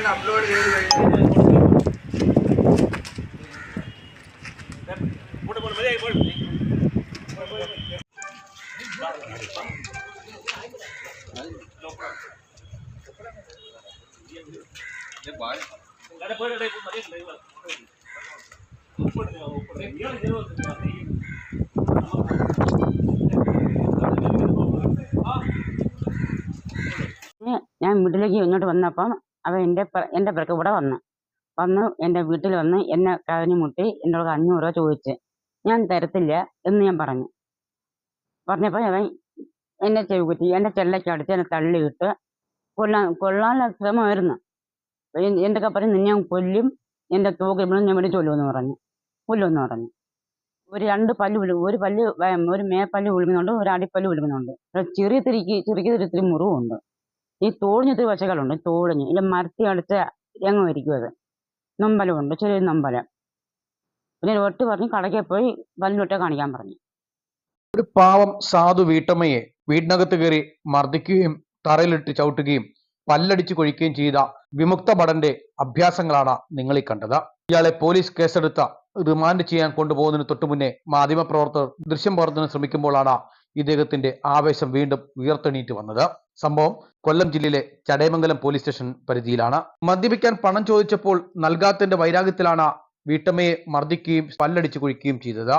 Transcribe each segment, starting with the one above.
ഞാൻ വീട്ടിലേക്ക് ഇങ്ങോട്ട് വന്നപ്പം അവൻ എൻ്റെ പിറകെ കൂടെ വന്ന് എൻ്റെ വീട്ടിൽ വന്ന് എന്നെ കരഞ്ഞു മുട്ടി എന്നോട് 500 രൂപ ചോദിച്ച്. ഞാൻ തരത്തില്ല എന്ന് ഞാൻ പറഞ്ഞപ്പോൾ അവൻ എന്നെ ചെവിക്കുത്തി എൻ്റെ ചെല്ലക്കടിച്ച് എന്നെ തള്ളിയിട്ട് കൊള്ളാനുള്ള ശ്രമമായിരുന്നു. എന്തൊക്കെ പറഞ്ഞ് നിന്നെ ഞാൻ കൊല്ലും, എൻ്റെ തോക്ക് ഞാൻ വേണ്ടി കൊല്ലുമെന്ന് പറഞ്ഞു. ഒരു 2 പല്ല് ഒരു പല്ല് ഒരു മേപ്പല്ല് വിഴുങ്ങുന്നുണ്ട്, ഒരു അടിപ്പല്ല് വിഴുങ്ങുന്നുണ്ട്. ചെറിയ മുറിവുണ്ട്. ഈ തോളിഞ്ഞിട്ട് വശകളുണ്ട്, തോളിഞ്ഞ് ഇല്ല മരത്തി അടിച്ച രംഗമായിരിക്കും അത്. നൊമ്പലമുണ്ട്, ചെറിയ നൊമ്പലം. പിന്നെ ഒട്ട് പറഞ്ഞ് കടയ്ക്ക് പോയി പല്ലുവെട്ട് കാണിക്കാൻ പറഞ്ഞു. ഒരു പാവം സാധു വീട്ടമ്മയെ വീടിനകത്ത് കയറി മർദ്ദിക്കുകയും തറയിലിട്ട് ചവിട്ടുകയും പല്ലടിച്ചു കൊഴിക്കുകയും ചെയ്ത വിമുക്ത ഭടന്റെ അഭ്യാസങ്ങളാണ് നിങ്ങൾ ഈ കണ്ടത്. ഇയാളെ പോലീസ് കേസെടുത്ത റിമാൻഡ് ചെയ്യാൻ കൊണ്ടുപോകുന്നതിന് തൊട്ടുമുന്നേ മാധ്യമപ്രവർത്തകർ ദൃശ്യം പകർത്താൻ ശ്രമിക്കുമ്പോഴാണ് ഇദ്ദേഹത്തിന്റെ ആവേശം വീണ്ടും ഉയർത്തെണീറ്റ് വന്നത്. സംഭവം കൊല്ലം ജില്ലയിലെ ചടയമംഗലം പോലീസ് സ്റ്റേഷൻ പരിധിയിലാണ്. മദ്യപിക്കാൻ പണം ചോദിച്ചപ്പോൾ നൽകാത്തതിന്റെ വൈരാഗ്യത്തിലാണ് വീട്ടമ്മയെ മർദ്ദിക്കുകയും പല്ലടിച്ചു കൊഴിക്കുകയും ചെയ്തത്.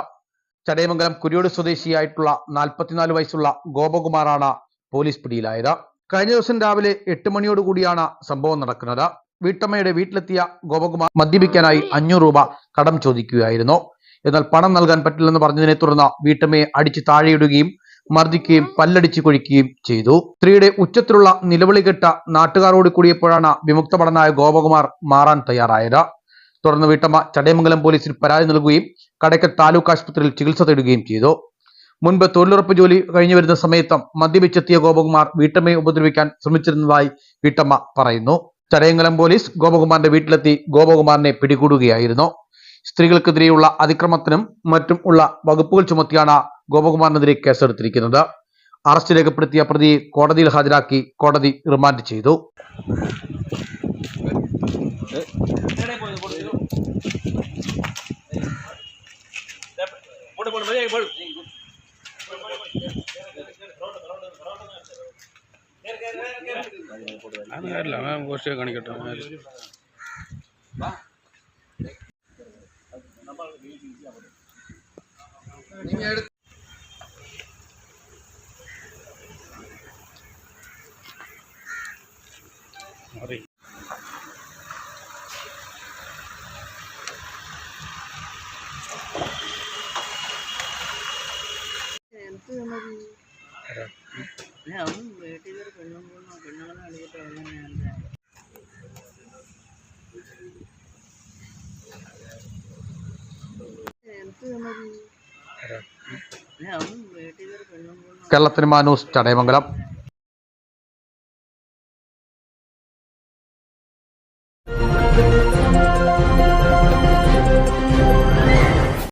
ചടയമംഗലം കുരിയോട് സ്വദേശിയായിട്ടുള്ള 44 വയസ്സുള്ള ഗോപകുമാറാണ് പോലീസ് പിടിയിലായത്. കഴിഞ്ഞ ദിവസം രാവിലെ 8 മണിയോടുകൂടിയാണ് സംഭവം നടക്കുന്നത്. വീട്ടമ്മയുടെ വീട്ടിലെത്തിയ ഗോപകുമാർ മദ്യപിക്കാനായി 500 രൂപ കടം ചോദിക്കുകയായിരുന്നു. എന്നാൽ പണം നൽകാൻ പറ്റില്ലെന്ന് പറഞ്ഞതിനെ തുടർന്ന് വീട്ടമ്മയെ അടിച്ച് താഴെയിടുകയും മർദ്ദിക്കുകയും പല്ലടിച്ചു കൊഴിക്കുകയും ചെയ്തു. സ്ത്രീയുടെ ഉച്ചത്തിലുള്ള നിലവിളി കേട്ട നാട്ടുകാരോട് കൂടിയപ്പോഴാണ് വിമുക്ത ഭടനായ ഗോപകുമാർ മാറാൻ തയ്യാറായത്. തുടർന്ന് വീട്ടമ്മ ചടയമംഗലം പോലീസിൽ പരാതി നൽകുകയും കടയ്ക്കൽ താലൂക്ക് ആശുപത്രിയിൽ ചികിത്സ തേടുകയും ചെയ്തു. മുൻപ് തൊഴിലുറപ്പ് ജോലി കഴിഞ്ഞു വരുന്ന സമയത്തും മദ്യപിച്ചെത്തിയ ഗോപകുമാർ വീട്ടമ്മയെ ഉപദ്രവിക്കാൻ ശ്രമിച്ചിരുന്നതായി വീട്ടമ്മ പറയുന്നു. ചടയമംഗലം പോലീസ് ഗോപകുമാറിന്റെ വീട്ടിലെത്തി ഗോപകുമാറിനെ പിടികൂടുകയായിരുന്നു. സ്ത്രീകൾക്കെതിരെയുള്ള അതിക്രമത്തിനും മറ്റും ഉള്ള വകുപ്പുകൾ ചുമത്തിയാണ് ഗോപകുമാറിനെതിരെ കേസെടുത്തിരിക്കുന്നത്. അറസ്റ്റ് രേഖപ്പെടുത്തിയ പ്രതിയെ കോടതിയിൽ ഹാജരാക്കി കോടതി റിമാൻഡ് ചെയ്തു. കേരളത്തിന് മാനൂസ് ചടയമംഗലം.